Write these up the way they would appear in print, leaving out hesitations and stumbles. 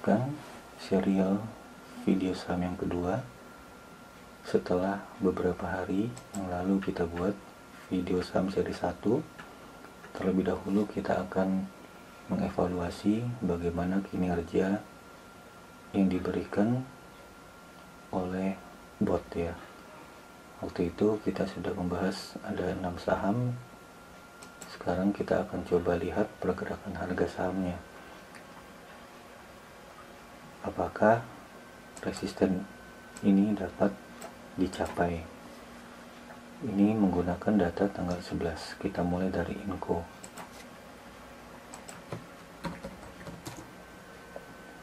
melanjutkan serial video saham yang kedua. Setelah beberapa hari yang lalu kita buat video saham seri 1, terlebih dahulu kita akan mengevaluasi bagaimana kinerja yang diberikan oleh bot ya. Waktu itu kita sudah membahas ada 6 saham. Sekarang kita akan coba lihat pergerakan harga sahamnya. Apakah resisten ini dapat dicapai? Ini menggunakan data tanggal 11. Kita mulai dari Inco.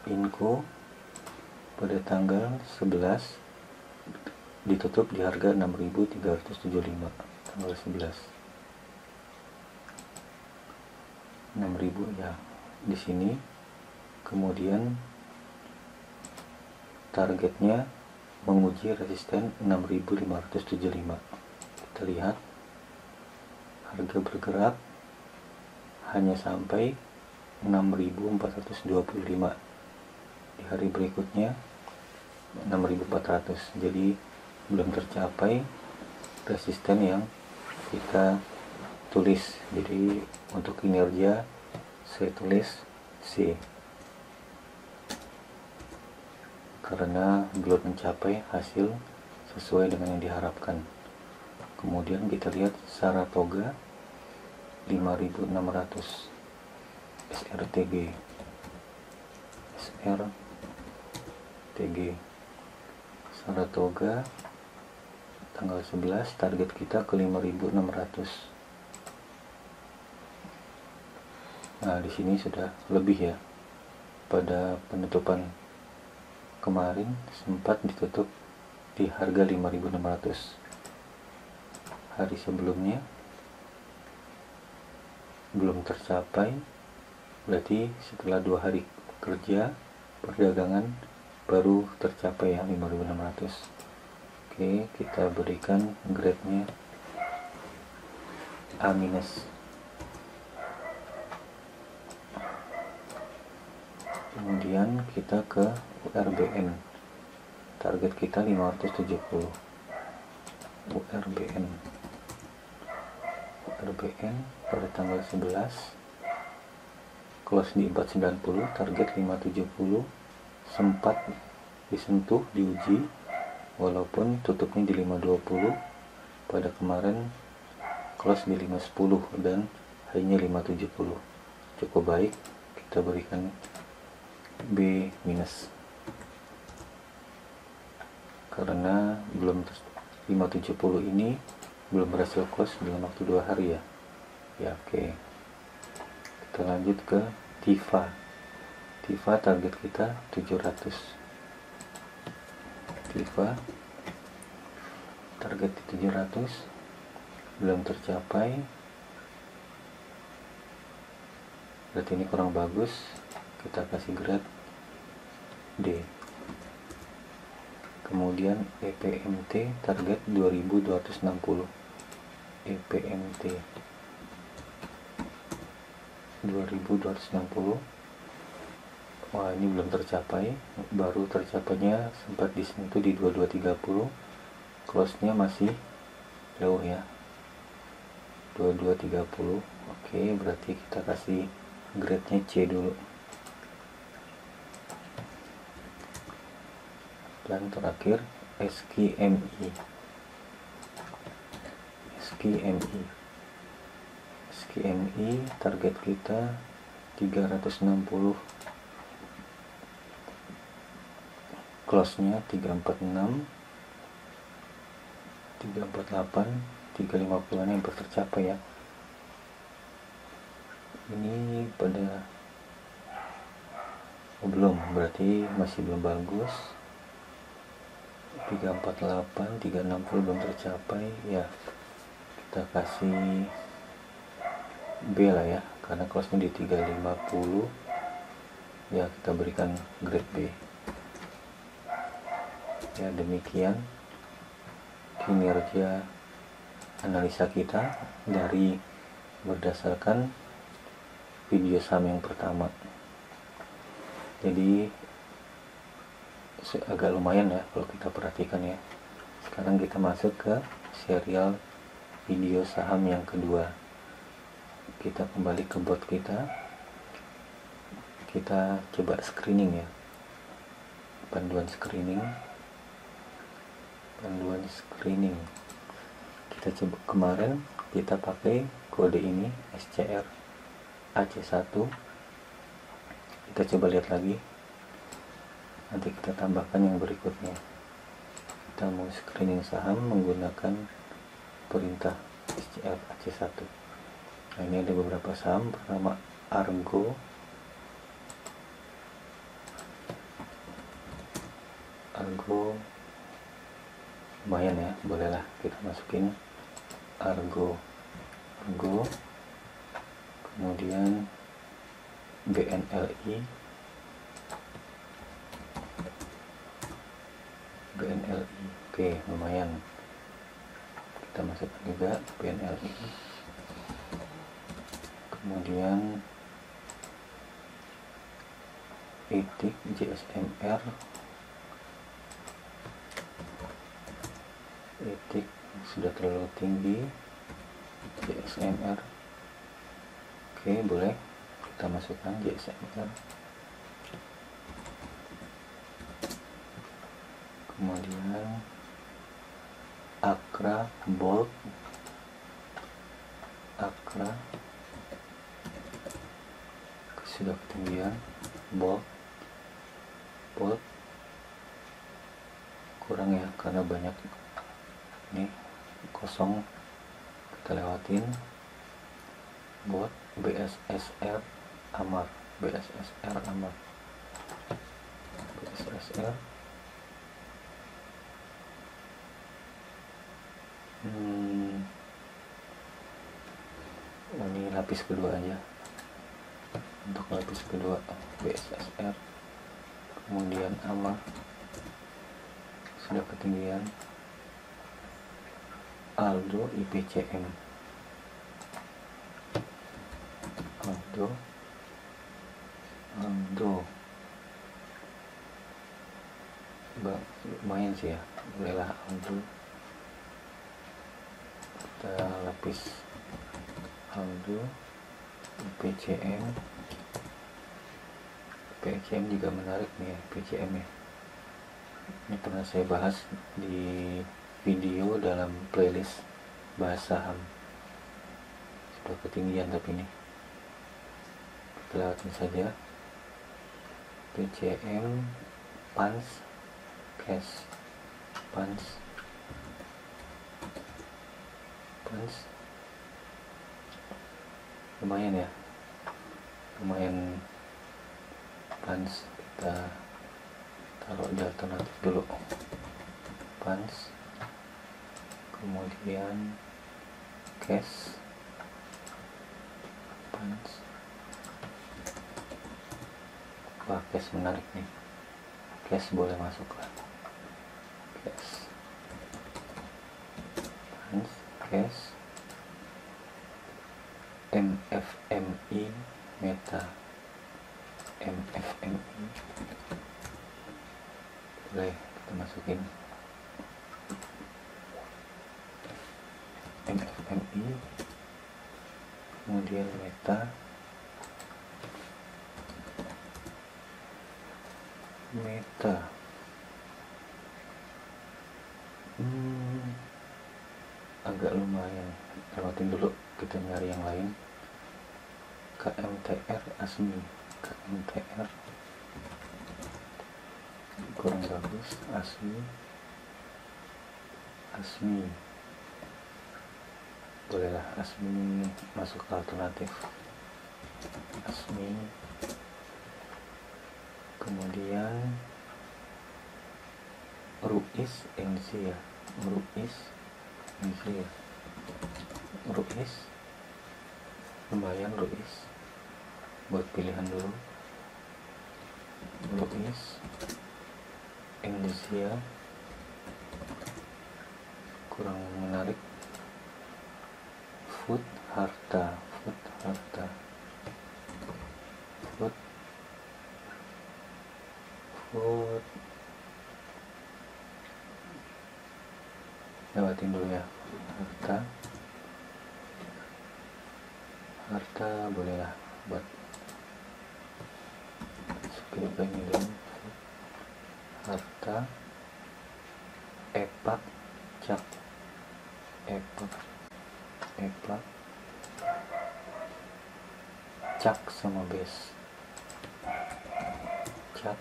Inco pada tanggal 11 ditutup di harga 6.375, tanggal 11. 6.000 ya di sini. Kemudian targetnya menguji resisten 6.575. Kita lihat harga bergerak hanya sampai 6.425. Di hari berikutnya 6.400. Jadi belum tercapai resisten yang kita tulis. Jadi untuk kinerja saya tulis C karena belum mencapai hasil sesuai dengan yang diharapkan. Kemudian kita lihat Saratoga 5.600 SRTG Saratoga tanggal 11, target kita ke 5.600. Nah, di sini sudah lebih ya. Pada penutupan kemarin sempat ditutup di harga 5.600. Hari sebelumnya belum tercapai, berarti setelah 2 hari kerja perdagangan baru tercapai ya 5.600. Oke, kita berikan grade-nya A-. Kemudian kita ke URBN, target kita 570. URBN pada tanggal 11 close di 490, target 570. Sempat disentuh, diuji walaupun tutupnya di 520. Pada kemarin close di 510 dan hanya 570. Cukup baik, kita berikan B- karena belum 570 ini belum berhasil close dalam waktu 2 hari ya. Ya oke. Kita lanjut ke TIFA. TIFA target kita 700. TIFA target di 700 belum tercapai. Berarti ini kurang bagus. Kita kasih grade D. Kemudian EPMT target 2260. EPMT 2260. Wah, ini belum tercapai. Baru tercapainya sempat disentuh di 2230. Close nya masih jauh ya, 2230. Oke, berarti kita kasih grade nya C dulu. Dan terakhir SKMI. SKMI target kita 360. Close nya 346, 348, 350 yang tercapai ya. Ini pada belum, berarti masih belum bagus. 348, 360 belum tercapai ya, kita kasih B lah ya, karena close nya di 350 ya, kita berikan grade B ya. Demikian kinerja analisa kita dari berdasarkan video saham yang pertama. Jadi agak lumayan ya kalau kita perhatikan ya. Sekarang kita masuk ke serial video saham yang kedua. Kita kembali ke bot kita. Kita coba screening ya. Panduan screening. Kita coba kemarin kita pakai kode ini SCR AC1. Kita coba lihat lagi. Nanti kita tambahkan yang berikutnya. Kita mau screening saham menggunakan perintah SCR AC1. Nah, ini ada beberapa saham. Pertama Argo, lumayan ya, bolehlah kita masukin Argo, kemudian BNLI, oke, lumayan, kita masukkan juga BNLI, kemudian Etik, JSMR, Etik sudah terlalu tinggi, JSMR, oke, boleh kita masukkan JSMR, kemudian Akra, Bold, sudah ketinggian, Bold kurang ya karena banyak ini kosong, kita lewatin. Buat BSSR Amar, ini lapis kedua aja. Untuk lapis kedua BSSR, kemudian Amar sudah ketinggian. Aldo, IPCM, lumayan sih ya, bolehlah Aldo. Kita lapis Aldo, IPCM juga menarik nih ya, IPCM ya. Ini pernah saya bahas di video dalam playlist bahas saham. Sudah ketinggian tapi ini kita lewatin saja. PCM, Pans, Cash, Pans, lumayan ya, Pans kita taruh di alternatif dulu. Pans, kemudian Cash, Pans, wah Cash menarik nih, Cash boleh masuk lah, Cash, Pans, Cash, MFMI, Meta, boleh kita masukin MFMI, kemudian Meta, agak lumayan, lewatin dulu, kita nyari yang lain. KMTR, Asmi, kurang bagus. Asmi bolehlah, Asmi masuk ke alternatif. Asmi, kemudian Ruiz, NC ya, Ruiz, lumayan. Ruiz buat pilihan dulu. Ruiz, Indonesia kurang menarik. Food Harta, food, lewatin dulu ya. Harta bolehlah buat skip ini dulu. Harta, epak, cak, epak, cak sama base. Cak,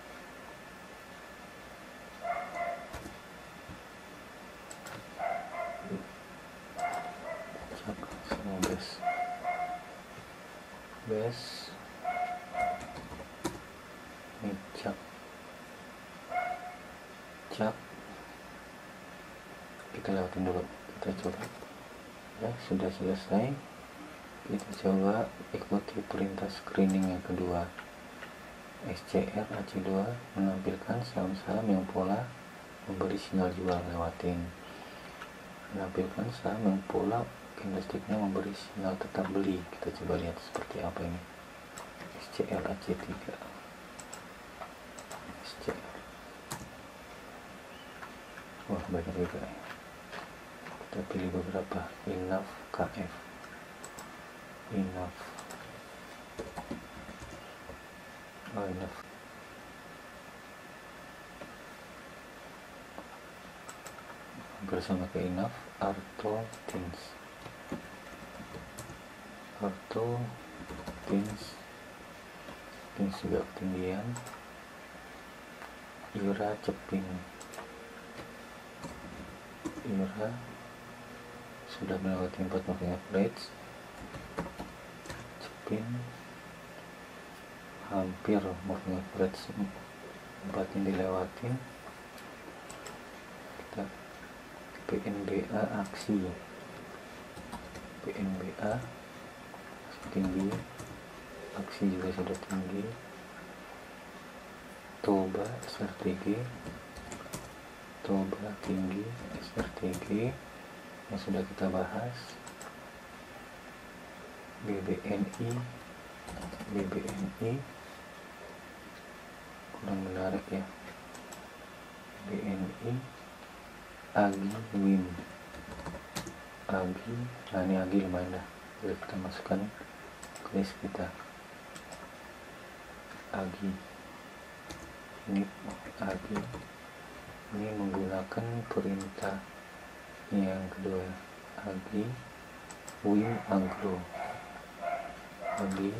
sama base. Ini cak, kita lewatin dulu, kita coba ya. Sudah selesai, kita coba ikuti perintah screening yang kedua. SCR AC2 menampilkan saham-saham yang pola memberi sinyal jual, lewatin. Menampilkan saham yang pola candlesticknya memberi sinyal tetap beli, kita coba lihat seperti apa ini. SCR AC3, SCR, wah banyak juga ya. Kita pilih beberapa. Enough, KF, enough, enough. Bersama ke enough. Arto Tins, juga ketinggian. Ira Ceping, Ira sudah melewati 4 moving average. Cepin hampir moving average 4 yang dilewatin. Kita PNBA aksi, PNBA tinggi, aksi juga sudah tinggi. Toba SRTG, Toba tinggi, SRTG yang sudah kita bahas. BBNI kurang menarik ya. BNI, Agi, Win, Agi, nah ini Agi lumayan dah, boleh kita masukkan ke list kita. Agi ini, Agi ini menggunakan perintah yang kedua. Agi, Win, Agro. Agi,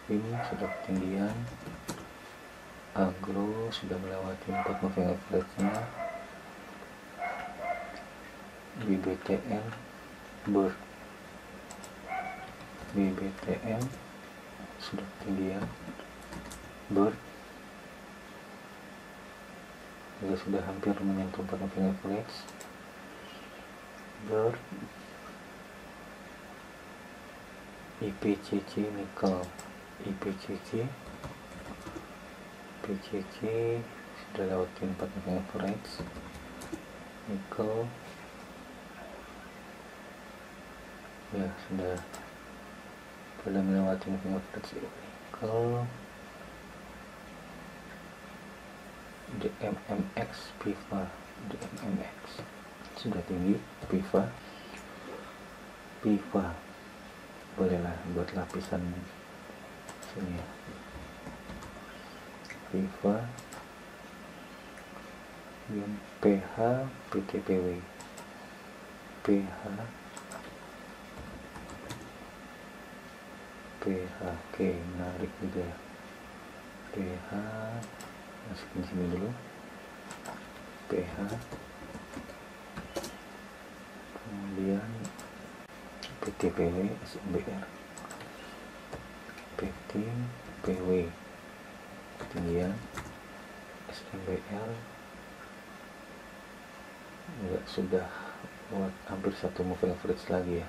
Win sudah ketinggian. Agro sudah melewati 4 moving average-nya. BBTN, Bird, BBTN sudah ketinggian. Bird juga sudah hampir menyentuh 4 moving average. Bird, IPCC Nickel, IPCC sudah lewatin 4 moving average. Nickel ya sudah pada melewati moving average. Nickel, DMMX, PIVA, DMMX sudah tinggi. PIVA bolehlah buat lapisan sini ya. PIVA, PH, PTPW, oke, menarik juga ya. PH masukin sini dulu. PH, kemudian PTPW, SMBR, PTPW ketinggian. SMBR enggak, sudah buat hampir 1 moving average lagi ya,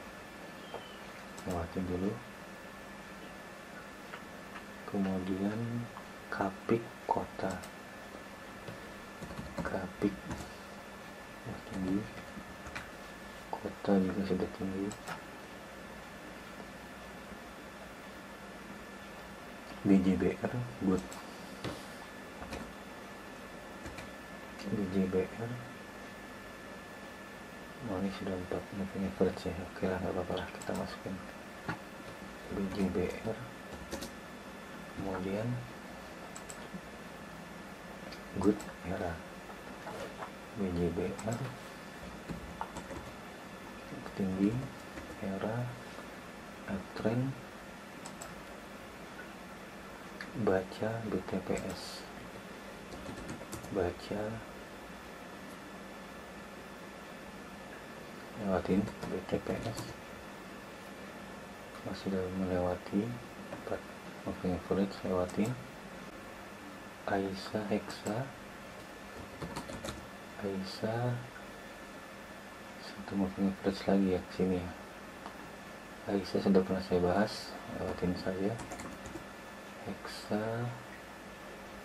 lewatin dulu. Kemudian Kapik Kota, Kapik tinggi, Kota juga sudah tinggi. BJBR, Good, BJBR. Ini sudah 4 moving average ya. Oke lah, nggak apa-apa lah, kita masukin BJBR. Kemudian good era, BJBR tinggi, era, uptrend, baca BTPS, baca lewatin BTPS, sudah melewati 4 moving average, lewatin Aisyah Hexa, Aisyah satu moving average lagi ya kesini ya. Aisyah sudah pernah saya bahas, lewatin saja. Hexa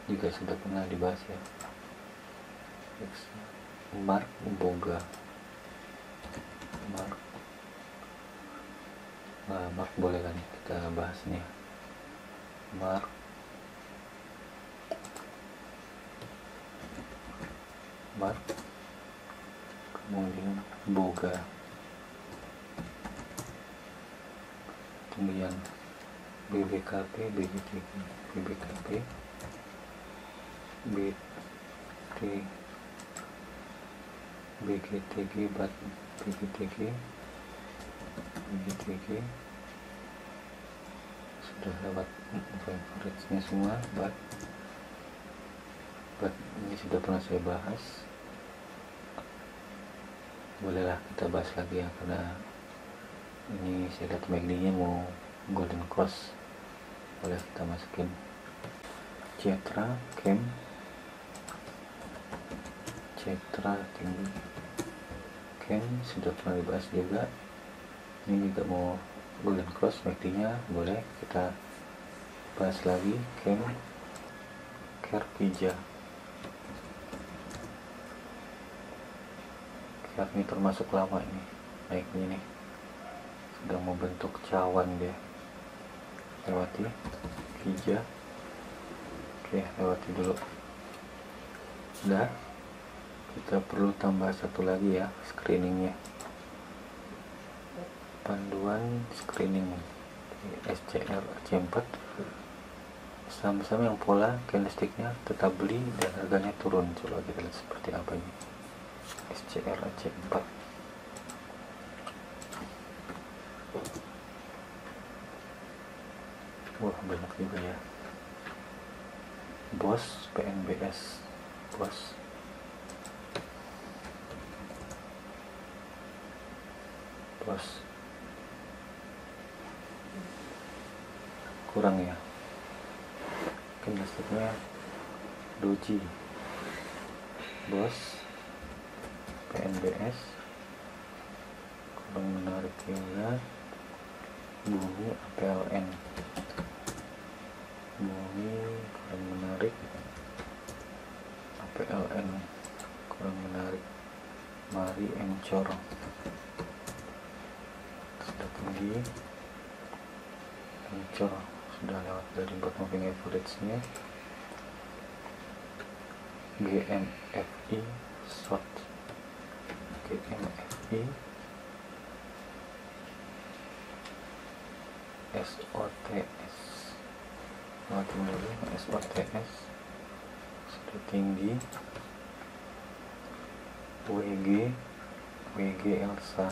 juga sudah pernah dibahas ya. Hexa, Mark Boga, Mark boleh kan kita bahas nih. Mark kemudian Boga, kemudian BBKP, BGTG, BBKP, BGTG, BGTG sudah lewat average-nya semua, but ini sudah pernah saya bahas. Bolehlah kita bahas lagi ya, karena ini saya lihat MACD-nya mau golden cross. Boleh kita masukin Cetra, Cetra tinggi, sudah pernah dibahas juga. Ini juga mau golden cross MACD-nya, boleh kita bahas lagi. Kerpija, ini termasuk lama ini naiknya nih, sedang membentuk cawan dia. Lewati Kija, oke, lewati dulu. Udah, kita perlu tambah satu lagi ya screeningnya, panduan screening SCR AC4. Saham-saham yang pola candlesticknya tetap beli dan harganya turun. Coba kita lihat seperti apa ini SCR AC4. Wah, banyak juga ya. BOS, PNBS, BOS, kurang ya candlesticknya. Doji, BOS, PNBS kurang menarik juga. Bumi, APLN, Bumi kurang menarik, APLN kurang menarik. Mari Encor sudah tinggi, Encor sudah lewat dari 4 moving average-nya. GMFI short, GMFI, SOTS, makin dulu. SOTS sudah tinggi. WG Elsa,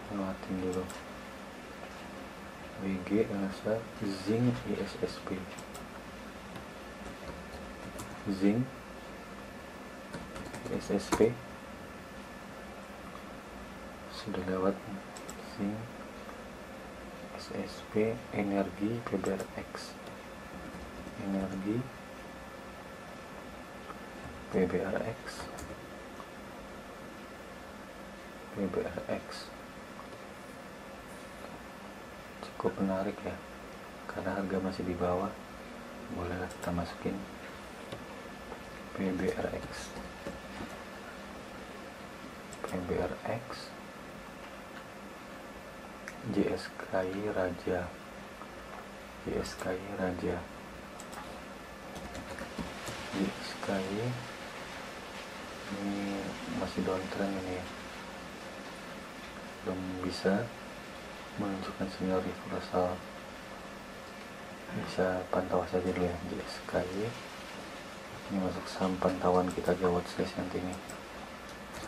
lewatin dulu. WG Elsa, Zing ISSP, Zing ISSP sudah lewat. Zing ISSP, Energi PBRX, Energi PBRX, cukup menarik ya, karena harga masih di bawah. Bolehlah kita masukin PBRX, JSKI Raja. JSKI Raja. JSKI ini masih downtrend ini ya, belum bisa menunjukkan sinyal reversal. Bisa pantau saja dulu ya JSKI. Ini masuk saham pantauan kita aja watchlist nanti ini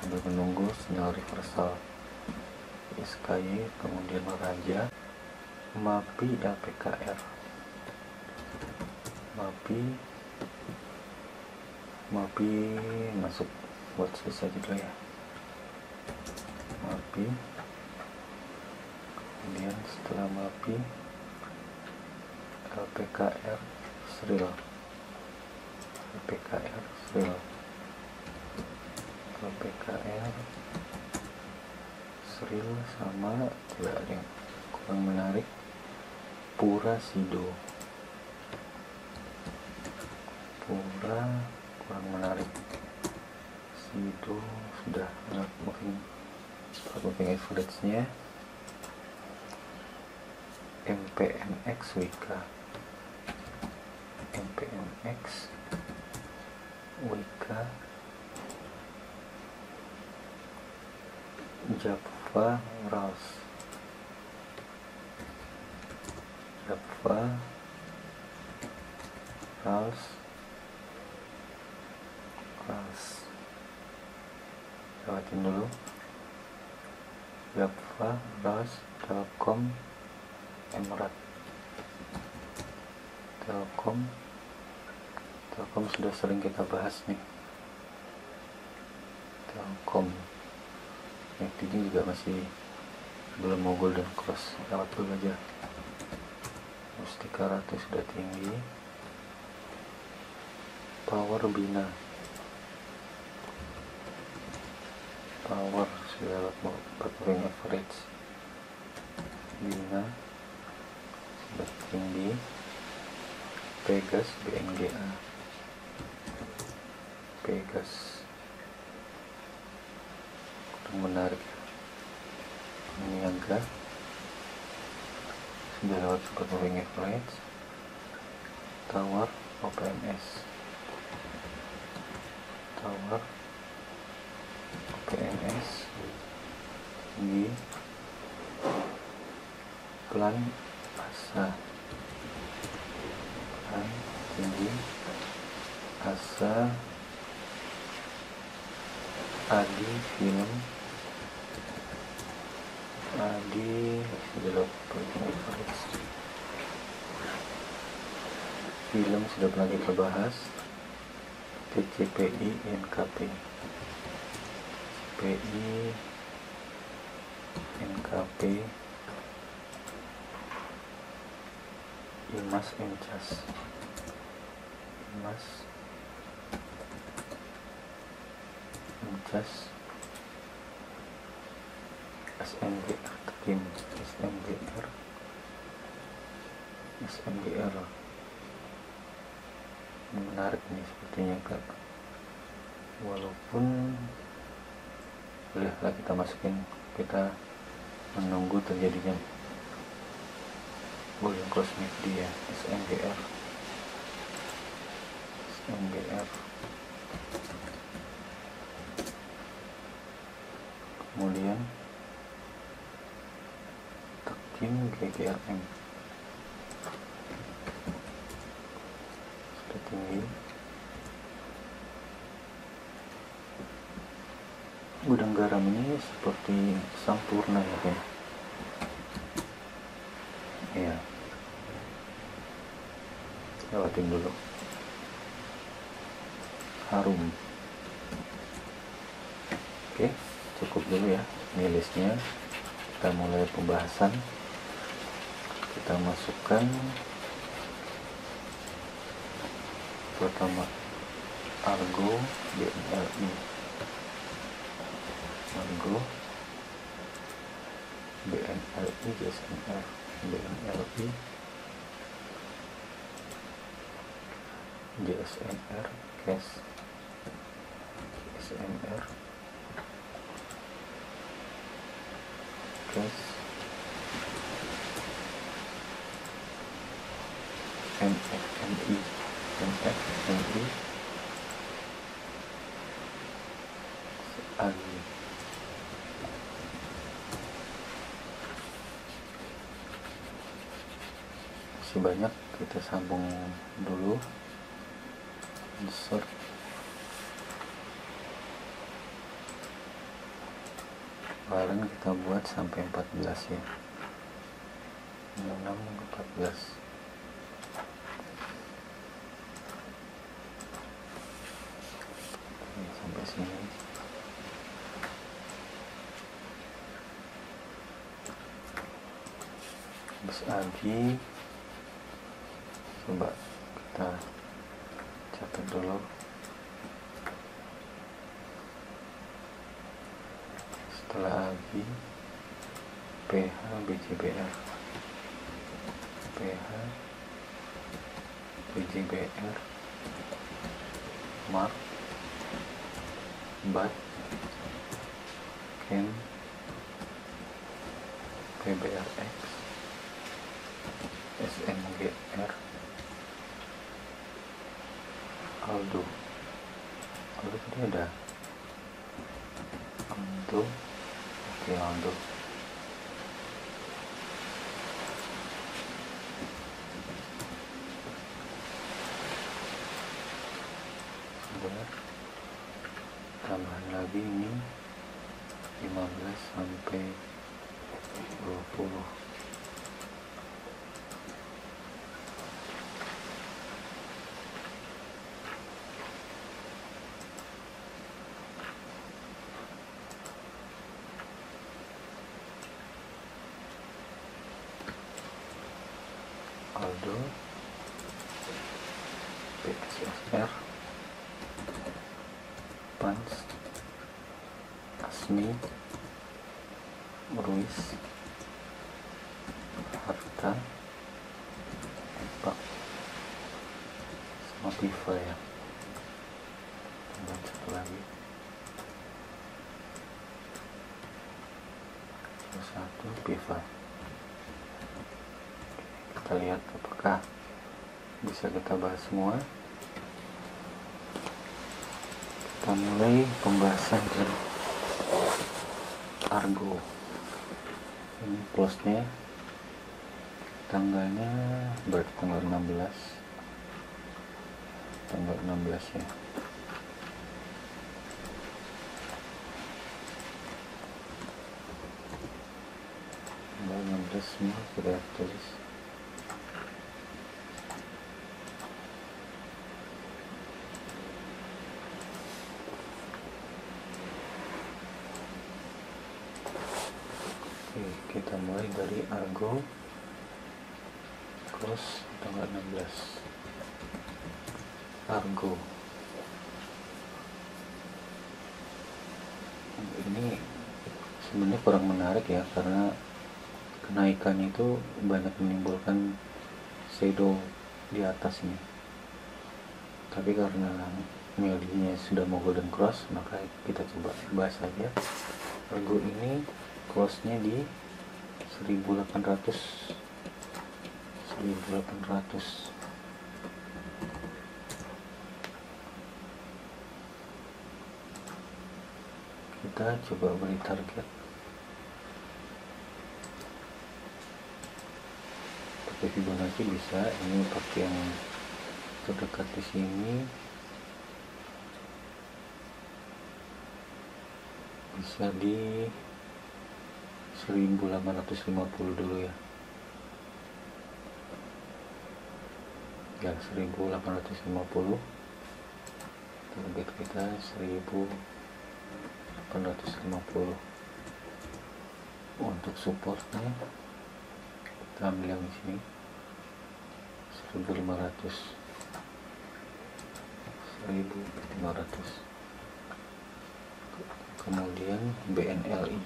sambil menunggu sinyal reversal. JSKI, kemudian Raja, MAPI, LPKR. MAPI masuk watchlist saja dulu ya. MAPI, kemudian setelah MAPI LPKR Sril. LPKR Sril. LPKR Sril sama tidak ada yang kurang menarik. Purasido. Pura kurang menarik. Sido sudah moving average-nya. MPNX Wika. MPNX Wika. Java Rals. Java Rals. Lewatin dulu. Java Rals, Telkom, Emerald. Telkom sudah sering kita bahas nih. Telkom MACD juga masih belum mau golden cross, lewat dulu aja. Mustika Ratu sudah tinggi. Power Bina. Power sudah lewat moving average. Bina sudah tinggi. Pegas BNGA. Pegas kurang menarik. Niaga sudah lewat super moving average. Tower OPMS. Tower OPMS tinggi. Plan Asa. Plan tinggi. Asa. Adi Film. Adi sudah lewat average. Film sudah pernah kita bahas. TCPI NKP. TCPI NKP. Imas Encas. Imas Encas. SMGR Tekim. SMGR menarik nih sepertinya Kak, walaupun bolehlah kita masukin, kita menunggu terjadinya golden cross MACD ya. SMGR kemudian Tekim GGRM sudah tinggi. Gudang garam ini seperti sempurna ya kan? Ya, lewatin dulu. Harum. Oke, cukup dulu ya ini listnya. Kita mulai pembahasan. Kita masukkan pertama Argo BNLI. Argo BNLI JSNR. BNLI JSNR Cash. JSNR Cash MXNI lagi masih banyak, kita sambung dulu, insert, kemarin kita buat sampai 14 ya, 6 14. Sampai sini. Terus lagi coba kita catat dulu. Setelah lagi PH BJBR, PH BJBR, mark bat Ken PBRX SMGR Aldo tadi ada Aldo, oke Aldo. Tambahan lagi ini 15 sampai 20. Aldo PSSR Pans Asmi Ruiz Harta Epak sama Piva ya. Tambahan satu lagi, satu Piva. Kita lihat apakah bisa kita bahas semua. Kita mulai pembahasan dari Argo. Ini close-nya tanggalnya berarti tanggal 16 ya. Tanggal 16 semua sudah tulis. Kita mulai dari Argo close tanggal 16. Argo ini sebenarnya kurang menarik ya, karena kenaikannya itu banyak menimbulkan shadow di atas ini. Tapi karena melodinya sudah mau golden cross, maka kita coba bahas aja. Argo ini close nya di 1800. Kita coba beri target pakai Fibonacci bisa, ini pakai yang terdekat di sini, bisa di 1850 dulu ya. 1850, target kita 1850. Untuk supportnya kita ambil yang di sini 1500. Kemudian BNLI,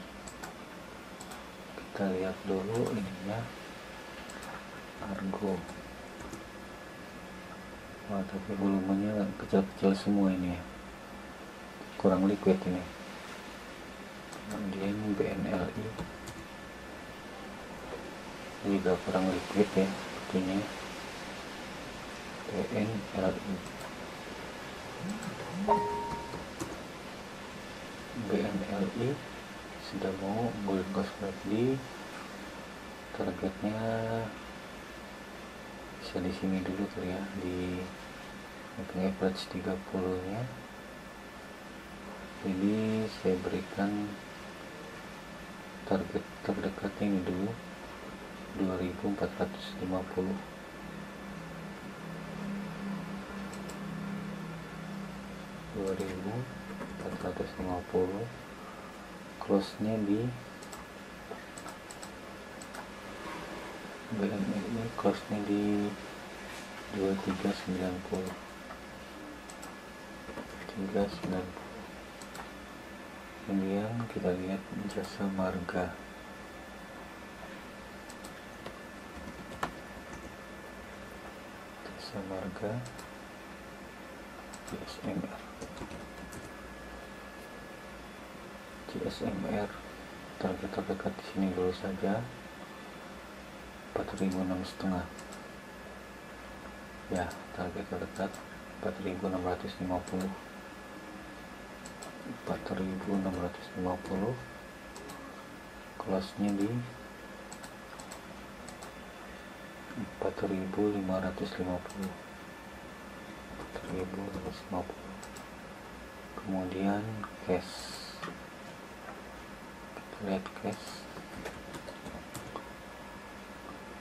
kita lihat dulu ininya Argo. Wah, tapi volumenya kecil-kecil semua ini ya, kurang liquid ini. Kemudian BNLI juga kurang liquid ya sepertinya. BNLI sudah mau golden cross di targetnya, bisa di sini dulu kali ya, di moving average 30 nya. Jadi saya berikan target terdekatnya ini dulu 2450. Close nya di BNI, close nya di 2390. Kemudian kita lihat Jasa Marga. GSMR target terdekat di sini dulu saja 4.600,5 ya, target terdekat 4.650. Close nya di 4.550. Kemudian cash, kita lihat cash,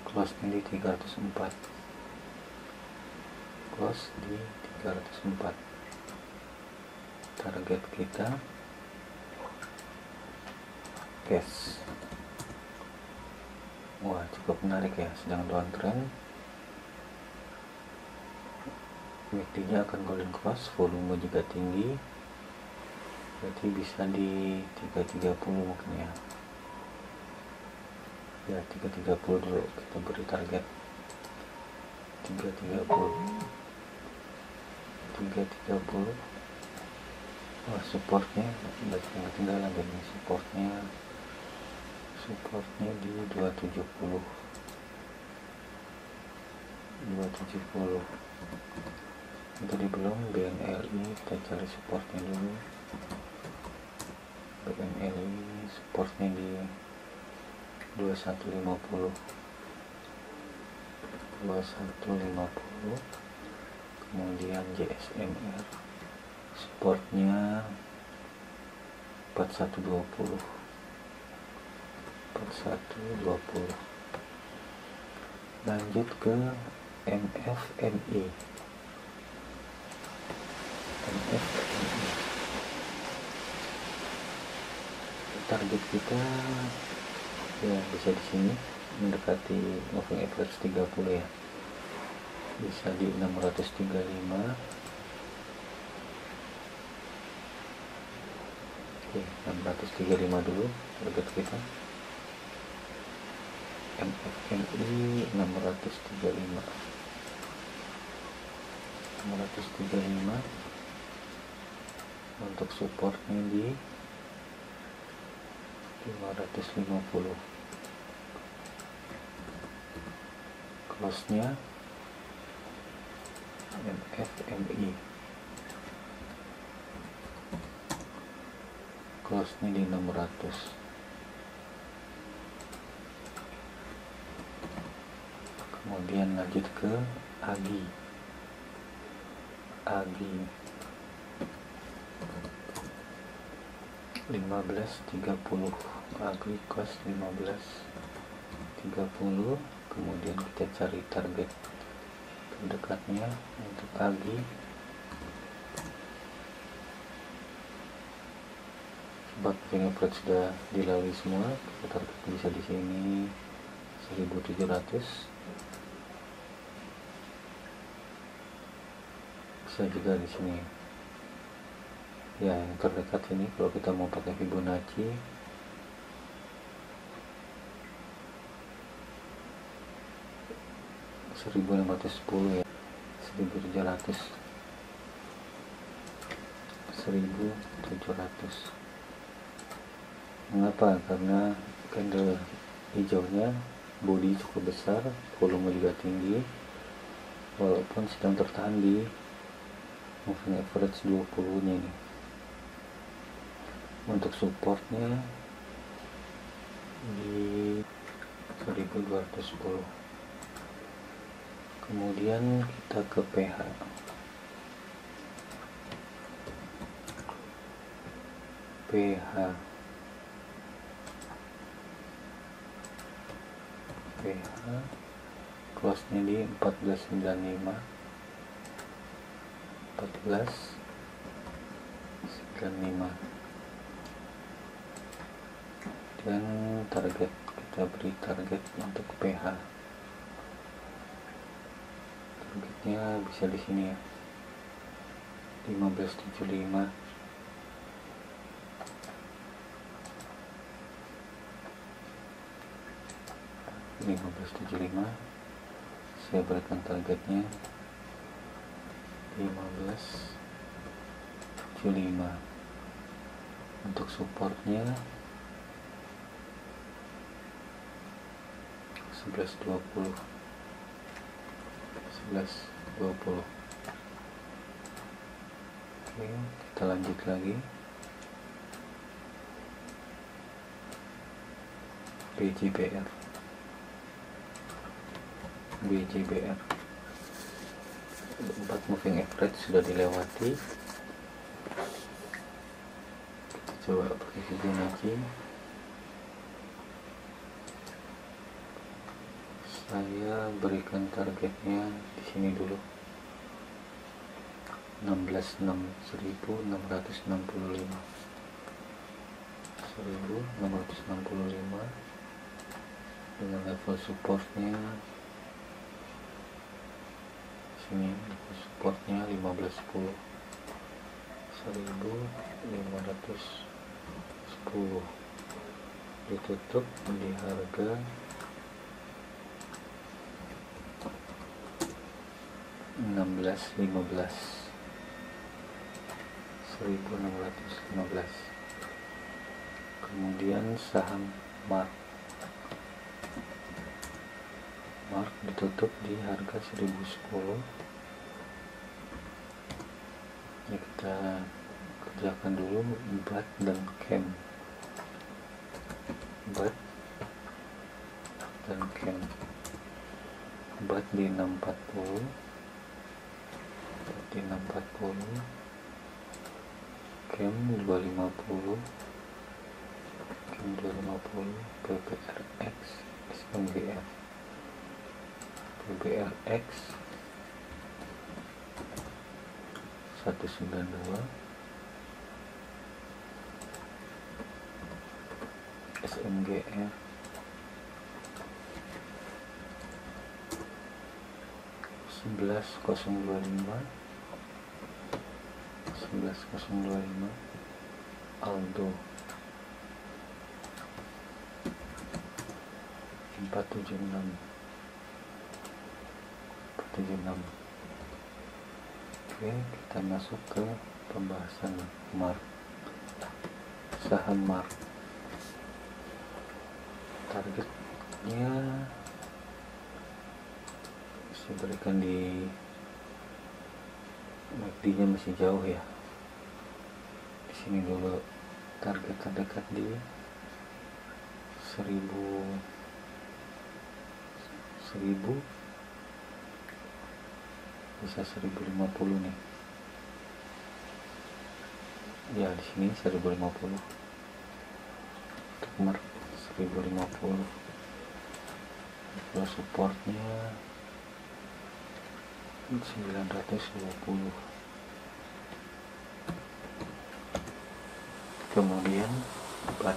close nya di 304. Close di 304. Target kita cash. Wah, cukup menarik ya, sedang downtrend. MACD nya akan golden cross, volume juga tinggi, berarti bisa di 330 mungkin ya. 330 dulu kita beri target 330. Wah, supportnya banyak yang ketinggalan, dan supportnya di 270. Tadi belum. BNLI kita cari supportnya dulu. BNLI supportnya di 2150. Kemudian JSMR supportnya 4120. Lanjut ke MFMI. Target kita ya bisa di sini mendekati moving average 30 ya, bisa di 635. Oke, 635 dulu target kita. MFMI 635. Untuk supportnya di 550. Close nya MFMI, close nya di 600. Kemudian lanjut ke AGI 1530. Agri cost 1530. Kemudian kita cari target terdekatnya untuk AGI. Sebab average sudah dilalui semua, kita target bisa di sini 1700. Bisa juga di sini. Ya, yang terdekat ini kalau kita mau pakai Fibonacci 1510 ya, 1700. Mengapa? Karena candle hijaunya body cukup besar, volume juga tinggi, walaupun sedang tertahan di moving average 20 nya ini. Untuk supportnya di 1210. Kemudian kita ke PH. Close nya di 1495, 1495, dan target, kita beri target untuk PH. Targetnya bisa di sini ya, 1575. Saya berikan targetnya 1575. Untuk supportnya 1120. Oke, kita lanjut lagi. BJBR 4 moving average sudah dilewati. Kita coba pakai Fibonacci. Saya berikan targetnya di sini dulu, 1665 dengan level supportnya sini, level supportnya 1510, 1510, ditutup di harga 1615. Kemudian saham Mark ditutup di harga 1010. Ini kita kerjakan dulu BAT dan CAM. BAT di 640, CAM 250, PBRX, SMGF, PBRX 192, SMGF 11025, Aldo 476. Oke, kita masuk ke pembahasan saham Mark. Targetnya saya berikan di MACD nya masih jauh ya. Di sini dulu target terdekat di 1000 bisa 1050 nih. Ya, di sini 1050. Untuk Mark 1050. Kalau supportnya 920. Kemudian BAT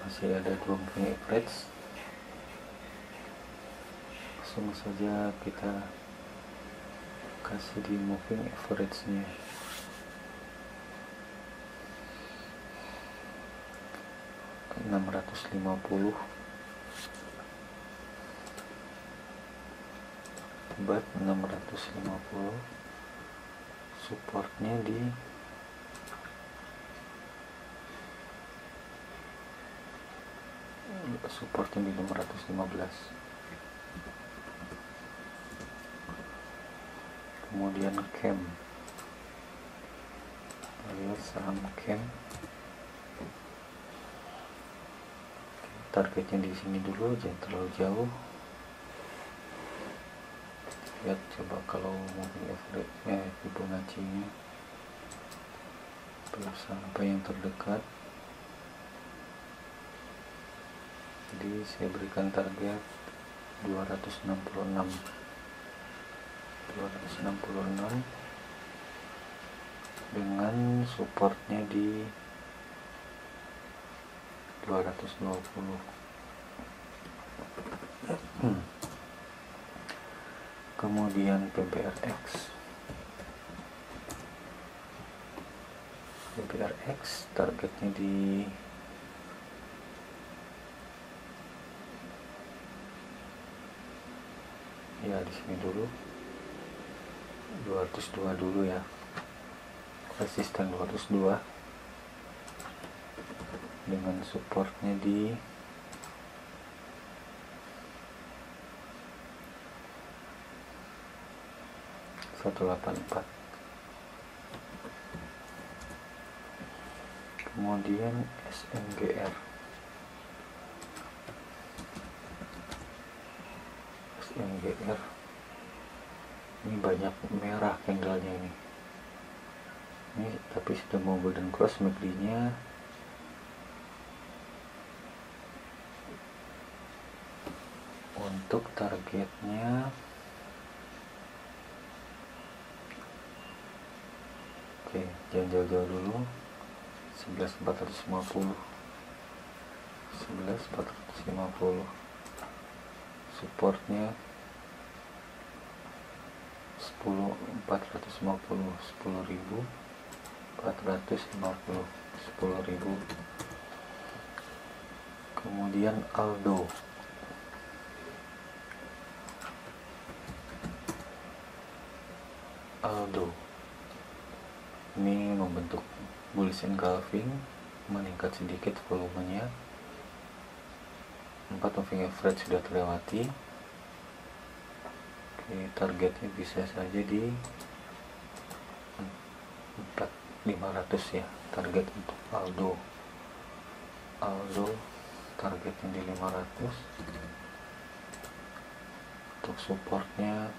masih ada 2 moving average. Langsung saja kita kasih di moving average nya 650. BAT 650, supportnya di supportnya di 515. Kemudian cam, lihat saham cam, targetnya di sini dulu, jangan terlalu jauh. Lihat coba kalau moving average-nya, Fibonacci-nya belum sampai yang terdekat, jadi saya berikan target 266 dengan supportnya di 220. Kemudian PBRX targetnya di sini dulu, 202 dulu ya, resisten 202 dengan supportnya di 184. Kemudian SMGR ini banyak merah candlenya ini tapi sudah mau golden cross MACD nya. Untuk targetnya jangan jauh-jauh dulu, 11.450 supportnya 10.000. Kemudian Aldo ini membentuk bullish engulfing, meningkat sedikit volumenya, 4 moving average sudah terlewati. Targetnya bisa saja di 4.500 ya, target untuk Aldo targetnya di 500. Untuk supportnya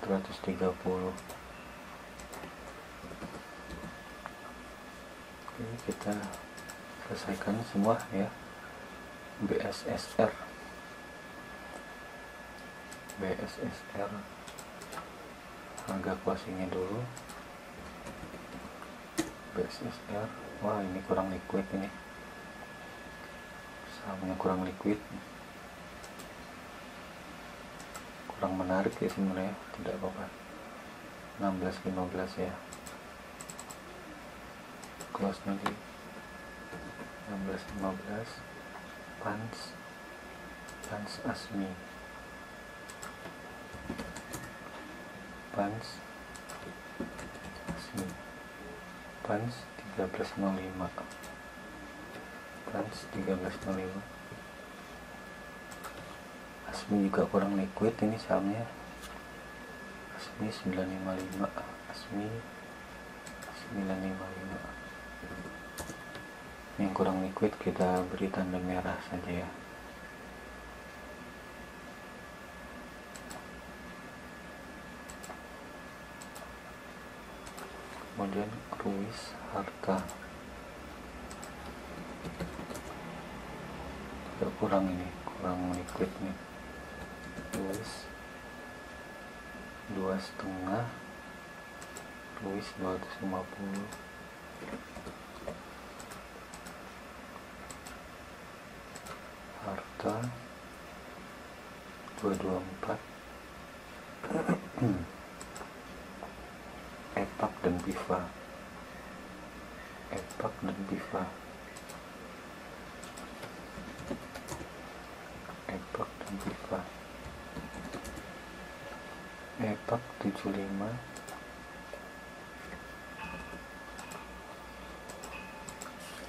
130. Kita selesaikan semua ya. BSSR harga closingnya dulu. BSSR, wah ini kurang liquid, ini sahamnya kurang liquid, kurang menarik ya sebenarnya, tidak apa-apa. 16.15 ya, close nanti 16.15. Pans Asmi, Pans 13.05, Asmi juga kurang liquid ini sahamnya. Asmi 955, yang kurang liquid kita beri tanda merah saja ya. Kemudian Ruis Harta kurang liquid nih. Ruis 2,5, Ruis 250, Harta 224. EPAK dan BIFA, EPAK 75,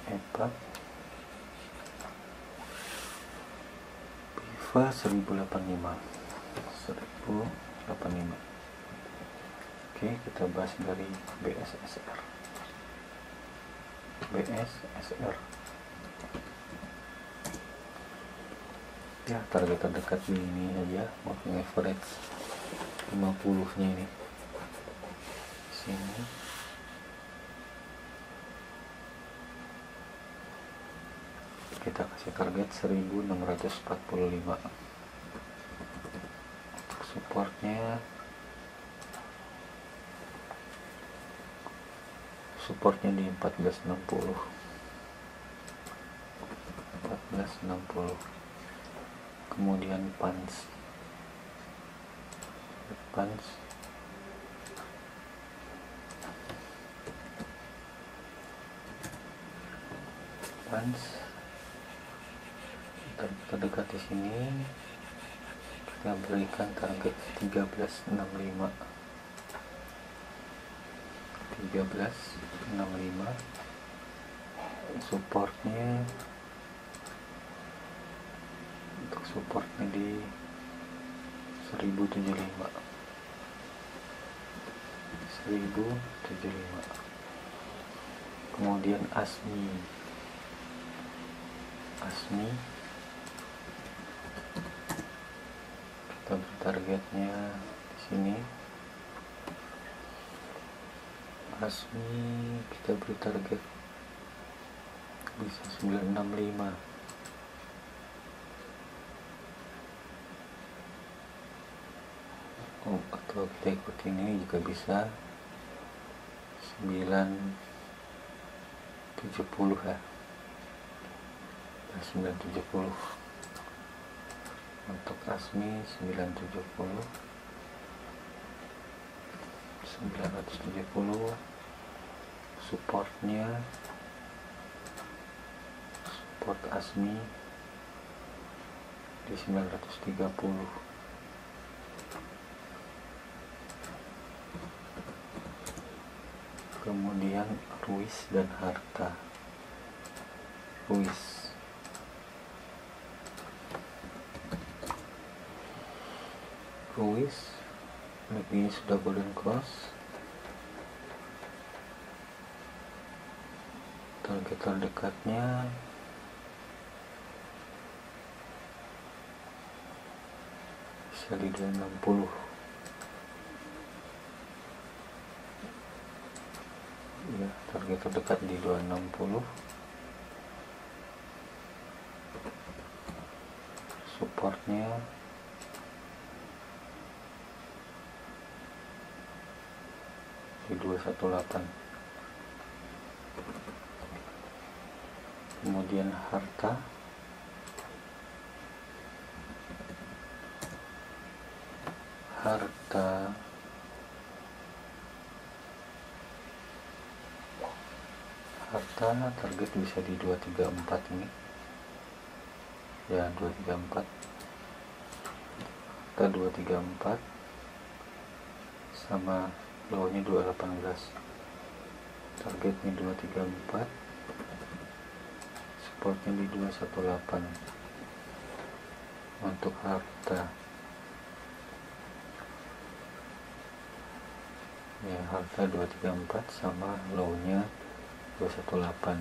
EPAK EVA 1085. Oke, kita bahas dari BSSR. Ya, target terdekat di ini aja, moving average 50 nya ini sini. Kita kasih target 1645. supportnya di 1460. Kemudian punch terdekat di sini kita berikan target 1365. Supportnya di 1075. Kemudian ASMI kita beri targetnya di sini. ASMI kita beri target bisa 965. Atau kita ikut ini juga bisa 970 ya. 970 untuk ASMI 970. Support ASMI di 930. Kemudian Ruis dan Harta. Ruis ini sudah golden cross. Target terdekatnya bisa di 260. Ya, target terdekat di 260. Supportnya di 218. Kemudian Harta target bisa di 234 ini ya, 234. Kita 234 sama low-nya 218. Targetnya 234, supportnya di 218 untuk Harta ya. Harta 234 sama low-nya 218.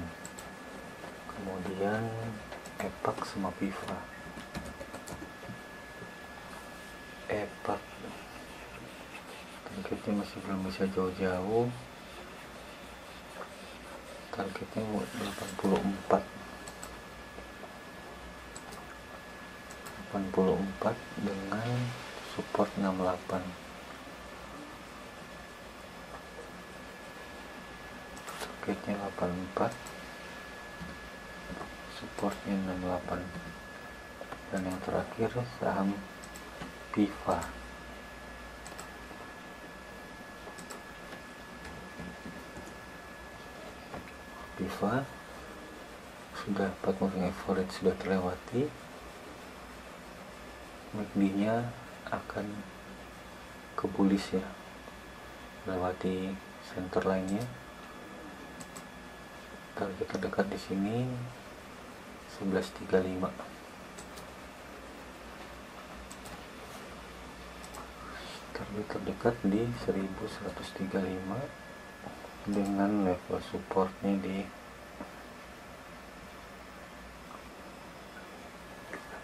Kemudian EPAK sama PIVA. EPAK targetnya masih belum bisa jauh-jauh. Targetnya 84 dengan support 68. Targetnya 84, supportnya 68. Dan yang terakhir saham PIVA. Sudah 4 moving average sudah terlewati. MACD nya akan ke bullish ya, melewati center line nya. Target terdekat di sini 1135. target terdekat di 1135 dengan level supportnya di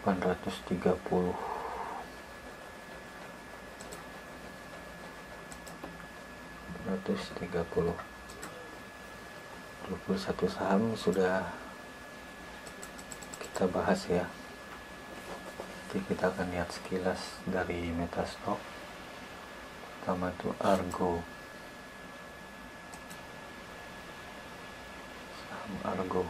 830. 21 saham sudah kita bahas ya. Nanti kita akan lihat sekilas dari Metastock. Pertama itu Argo. Saham Argo.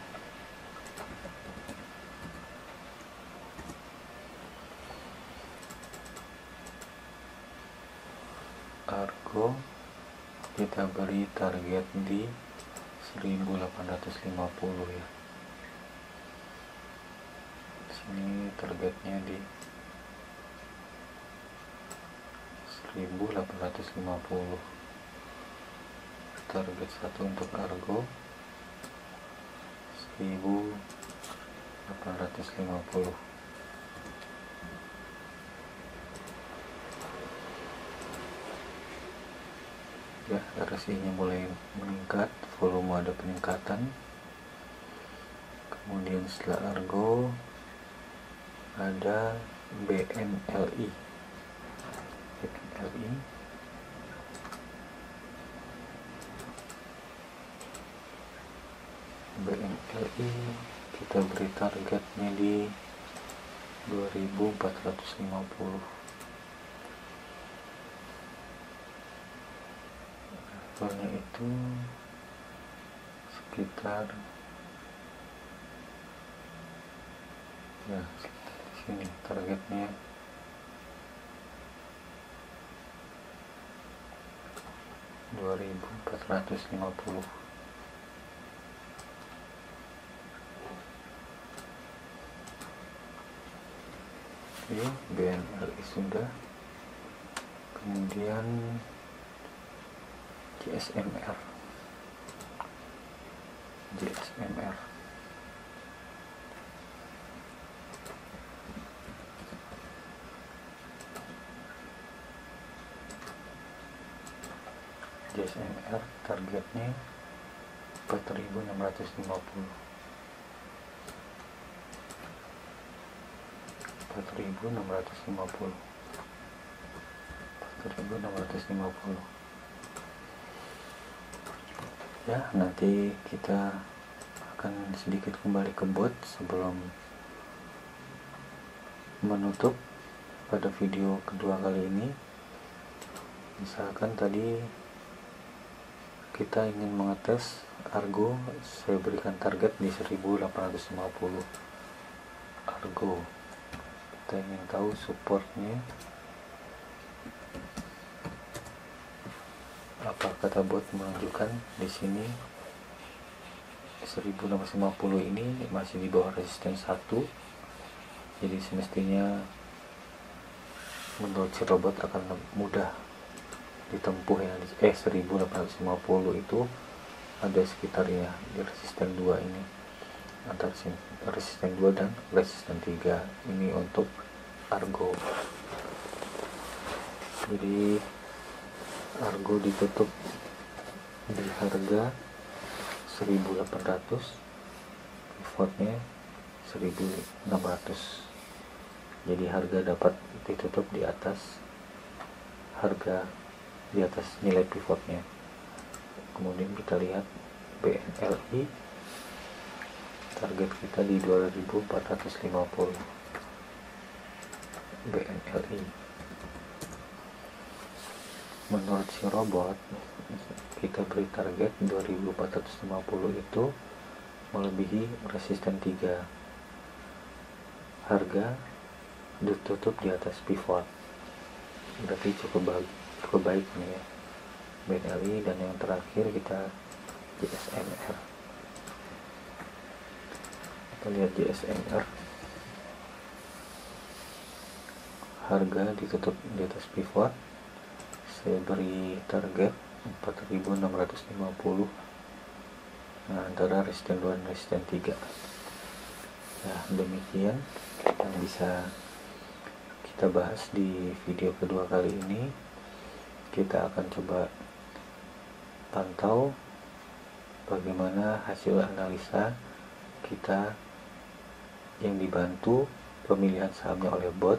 Argo kita beri target di 1850 ya. Sini targetnya di 1850. Target satu untuk Argo 1850. Ya, RSI-nya mulai meningkat, volume ada peningkatan. Kemudian setelah Argo ada BNLI. BNLI kita beri targetnya di 2450. Levelnya itu sekitar ya sini targetnya 2450. Oke, BNLI sudah. Kemudian JSMR. JSMR targetnya 4650. 4650. Ya, nanti kita akan sedikit kembali ke bot sebelum menutup pada video kedua kali ini. Misalkan tadi kita ingin mengetes Argo, saya berikan target di 1850 Argo. Kita ingin tahu supportnya apa. Kata bot menunjukkan di sini 1650 ini masih di bawah resisten 1, jadi semestinya menurut si robot akan mudah ditempuh ya. 1850 itu ada sekitarnya di resisten 2 ini, antara resisten 2 dan resisten 3 ini untuk Argo. Jadi Argo ditutup di harga 1800, pivotnya 1600. Jadi harga dapat ditutup di atas nilai pivotnya. Kemudian kita lihat BNLI, target kita di 2450. BNLI menurut si robot kita beri target 2450 itu melebihi resisten 3. Harga ditutup di atas pivot, berarti cukup baik nih ya BNLI. Dan yang terakhir kita JSMR. Kita lihat JSMR, harga ditutup di atas pivot, saya beri target 4650 antara resisten 2 dan resisten 3. Nah, demikian yang bisa kita bahas di video kedua kali ini. kita akan coba pantau bagaimana hasil analisa kita yang dibantu pemilihan sahamnya oleh bot.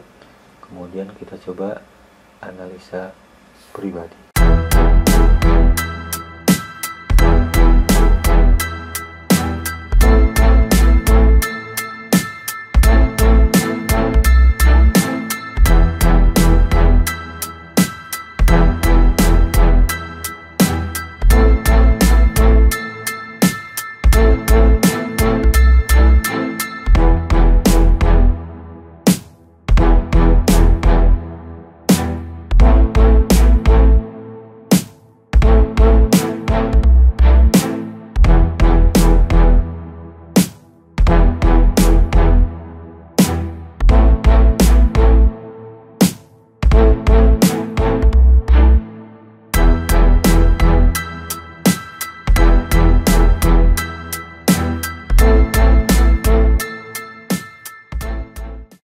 Kemudian kita coba analisa pribadi.